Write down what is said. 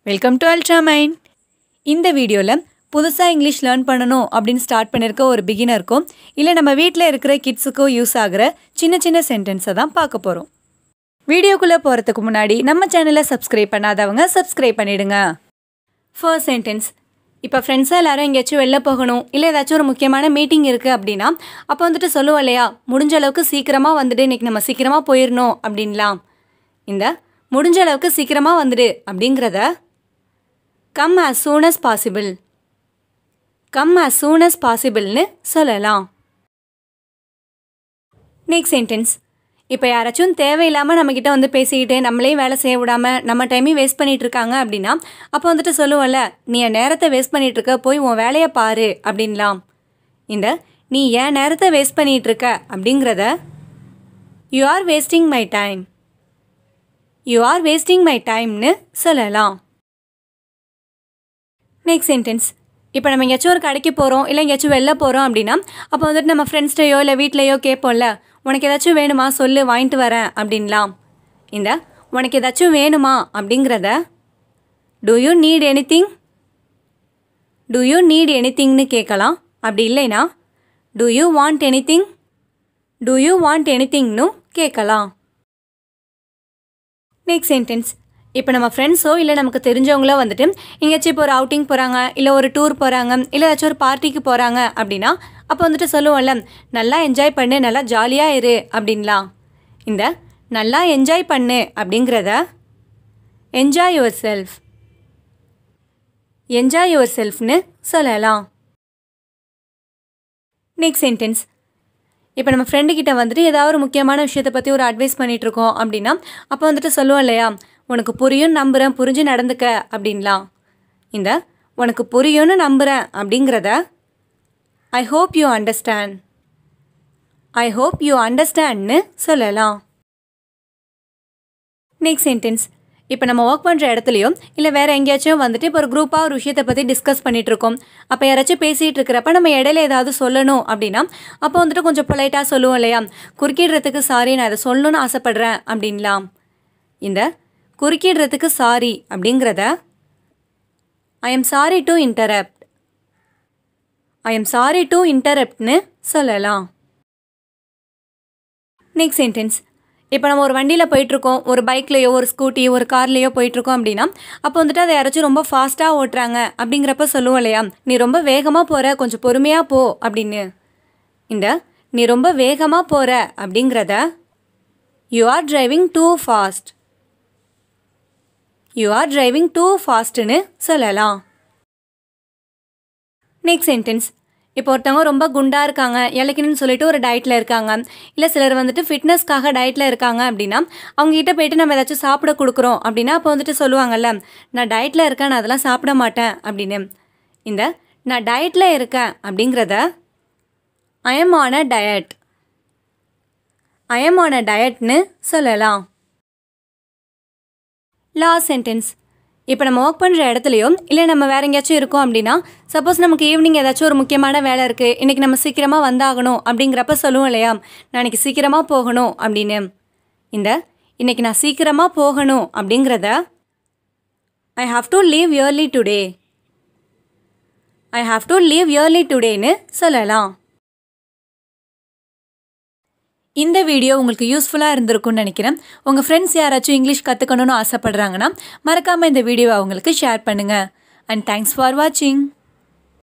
Welcome to Ultramind. இந்த வீடியோவில் புதுசாக இங்கிலீஷ் லேர்ன் பண்ணணும் அப்படின்னு ஸ்டார்ட் பண்ணியிருக்க ஒரு பிகினருக்கும் இல்லை நம்ம வீட்டில் இருக்கிற கிட்ஸுக்கும் யூஸ் ஆகிற சின்ன சின்ன சென்டென்ஸை தான் பார்க்க போகிறோம். வீடியோக்குள்ளே போகிறதுக்கு முன்னாடி நம்ம சேனலை சப்ஸ்கிரைப் பண்ணாதவங்க சப்ஸ்கிரைப் பண்ணிவிடுங்க. First sentence. இப்போ ஃப்ரெண்ட்ஸாக எல்லோரும் எங்கேயாச்சும் வெளில போகணும் இல்லை ஏதாச்சும் ஒரு முக்கியமான மீட்டிங் இருக்குது அப்படின்னா அப்போ வந்துட்டு சொல்லுவோம் இல்லையா, முடிஞ்ச அளவுக்கு சீக்கிரமாக வந்துட்டு இன்றைக்கி நம்ம சீக்கிரமாக போயிடணும் அப்படின்லாம். இந்த முடிஞ்ச அளவுக்கு சீக்கிரமாக வந்துடு அப்படிங்கிறத come as soon as possible, come as soon as possibleனு சொல்லலாம். Next sentence. இப்போ யாராச்சும் தேவையில்லாமல் நம்மக்கிட்ட வந்து பேசிக்கிட்டு நம்மளே வேலை செய்ய விடாமல் நம்ம டைமையும் வேஸ்ட் பண்ணிகிட்டு இருக்காங்க அப்படின்னா அப்போ வந்துட்டு சொல்லுவோம்ல, நீ என் நேரத்தை வேஸ்ட் பண்ணிகிட்ருக்க, போய் உன் வேலையை பாரு அப்படின்லாம். இந்த நீ என் நேரத்தை வேஸ்ட் பண்ணிகிட்ருக்க அப்படிங்கிறத you are wasting my time, you are wasting my timeனு சொல்லலாம். Next sentence. இப்போ நம்ம எங்கேயாச்சும் ஒரு கடைக்கு போகிறோம் இல்லை எங்கேயாச்சும் வெளில போகிறோம் அப்படின்னா அப்போ வந்துட்டு நம்ம ஃப்ரெண்ட்ஸ்டையோ இல்லை வீட்லையோ கேட்போம்ல, உனக்கு ஏதாச்சும் வேணுமா சொல்லு, வாங்கிட்டு வரேன் அப்படின்லாம். இந்த உனக்கு ஏதாச்சும் வேணுமா அப்படிங்கிறத do you need anything, do you need anythingனு கேட்கலாம். அப்படி இல்லைனா do you want anything, do you want anythingனு கேட்கலாம். Next sentence. இப்போ நம்ம ஃப்ரெண்ட்ஸோ இல்லை நமக்கு தெரிஞ்சவங்களோ வந்துட்டு எங்கேயாச்சும் இப்போ ஒரு அவுட்டிங் போகிறாங்க இல்லை ஒரு டூர் போகிறாங்க இல்லை ஏதாச்சும் ஒரு பார்ட்டிக்கு போகிறாங்க அப்படின்னா அப்போ வந்துட்டு சொல்லுவோம்ல, நல்லா என்ஜாய் பண்ணு, நல்லா ஜாலியாக இரு அப்படின்லாம். இந்த நல்லா என்ஜாய் பண்ணு அப்படிங்கிறத என்ஜாய் யுவர் செல்ஃப், என்ஜாய் யுவர் செல்ஃப்னு சொல்லலாம். Next sentence. இப்போ நம்ம ஃப்ரெண்டுக்கிட்ட வந்துட்டு ஏதாவது ஒரு முக்கியமான விஷயத்தை பற்றி ஒரு அட்வைஸ் பண்ணிகிட்ருக்கோம் அப்படின்னா அப்போ வந்துட்டு சொல்லுவோம் இல்லையா, உனக்கு புரியும் நம்புகிறேன், புரிஞ்சு நடந்துக்க அப்படின்லாம். இந்த உனக்கு புரியும்னு நம்புகிறேன் அப்படிங்கிறத I hope you understand, I hope you அண்டர்ஸ்டாண்ட்னு சொல்லலாம். Next sentence. இப்போ நம்ம ஒர்க் பண்ணுற இடத்துலையோ இல்லை வேறு எங்கேயாச்சும் வந்துட்டு இப்போ ஒரு குரூப்பாக ஒரு விஷயத்தை பற்றி டிஸ்கஸ் பண்ணிகிட்ருக்கோம். அப்போ யாராச்சும் பேசிகிட்டு இருக்கிறப்ப நம்ம இடையில ஏதாவது சொல்லணும் அப்படின்னா அப்போ வந்துட்டு கொஞ்சம் பொலைட்டாக சொல்லுவோம் இல்லையா, குறுக்கிடுறதுக்கு சாரி, நான் அதை சொல்லணும்னு ஆசைப்பட்றேன் அப்படின்லாம். இந்த குறுக்கிடுறதுக்கு சாரி அப்படிங்கிறத I am sorry to interrupt, I am sorry to இன்டரப்ட்னு சொல்லலாம். Next sentence. இப்போ நம்ம ஒரு வண்டியில் போயிட்டுருக்கோம், ஒரு பைக்லேயோ ஒரு ஸ்கூட்டி ஒரு கார்லேயோ போயிட்டுருக்கோம் அப்படின்னா அப்போ வந்துட்டு அதை யாராச்சும் ரொம்ப ஃபாஸ்ட்டாக ஓட்டுறாங்க அப்படிங்கிறப்ப சொல்லுவோம் இல்லையா, நீ ரொம்ப வேகமாக போகிற, கொஞ்சம் பொறுமையாக போ அப்படின்னு. இந்த நீ ரொம்ப வேகமாக போகிற அப்படிங்கிறத you are driving too fast, you are driving too ஃபாஸ்ட்னு சொல்லலாம். Next sentence. இப்போ ஒருத்தவங்க ரொம்ப குண்டாக இருக்காங்க, இலக்கணும்னு சொல்லிட்டு ஒரு டயட்டில் இருக்காங்க, இல்லை சிலர் வந்துட்டு ஃபிட்னஸ்க்காக டயட்டில் இருக்காங்க அப்படின்னா அவங்ககிட்ட போய்ட்டு நம்ம ஏதாச்சும் சாப்பிட கொடுக்குறோம் அப்படின்னா அப்போ வந்துட்டு சொல்லுவாங்கல்ல, நான் டயட்டில் இருக்கேன், நான் அதெல்லாம் சாப்பிட மாட்டேன் அப்படின்னு. இந்த நான் டயட்டில் இருக்கேன் அப்படிங்கிறத I am on a diet, I am on a டயட்னு சொல்லலாம். Last sentence. இப்போ நம்ம ஒர்க் பண்ணுற இடத்துலையோ இல்லை நம்ம வேறு எங்கேயாச்சும் இருக்கோம் அப்படின்னா சப்போஸ் நமக்கு ஈவினிங் ஏதாச்சும் ஒரு முக்கியமான வேலை இருக்குது, இன்றைக்கி நம்ம சீக்கிரமாக வந்தாகணும் அப்படிங்கிறப்ப சொல்லுவோம் இல்லையா, நான் இன்றைக்கி சீக்கிரமாக போகணும் அப்படின்னு. இந்த இன்றைக்கி நான் சீக்கிரமாக போகணும் அப்படிங்கிறத I have to leave early today, I have to leave early டுடேன்னு சொல்லலாம். இந்த வீடியோ உங்களுக்கு யூஸ்ஃபுல்லாக இருந்திருக்கும்னு நினைக்கிறேன். உங்கள் ஃப்ரெண்ட்ஸ் யாராச்சும் இங்கிலீஷ் கற்றுக்கணும்னு ஆசைப்படுறாங்கன்னா மறக்காமல் இந்த வீடியோவை அவங்களுக்கு ஷேர் பண்ணுங்கள். அண்ட் தேங்க்ஸ் ஃபார் வாட்சிங்.